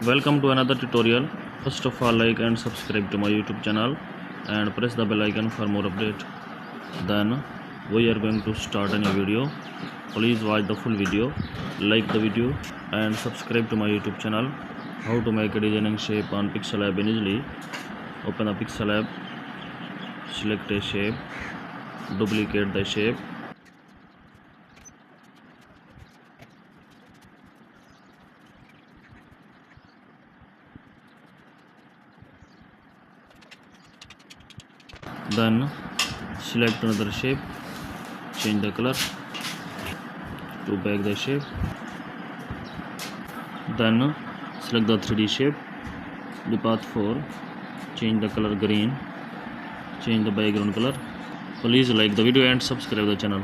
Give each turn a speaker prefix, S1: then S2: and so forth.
S1: Welcome to another tutorial. First of all, like and subscribe to my YouTube channel and press the bell icon for more update. Then we are going to start a new video. Please watch the full video, like the video and subscribe to my YouTube channel. How to make a designing shape on Pixel app easily. Open the Pixel app, select a shape, duplicate the shape. Then select another shape, change the color to back the shape. Then select the 3D shape, the path 4, change the color green, change the background color. Please like the video and subscribe the channel.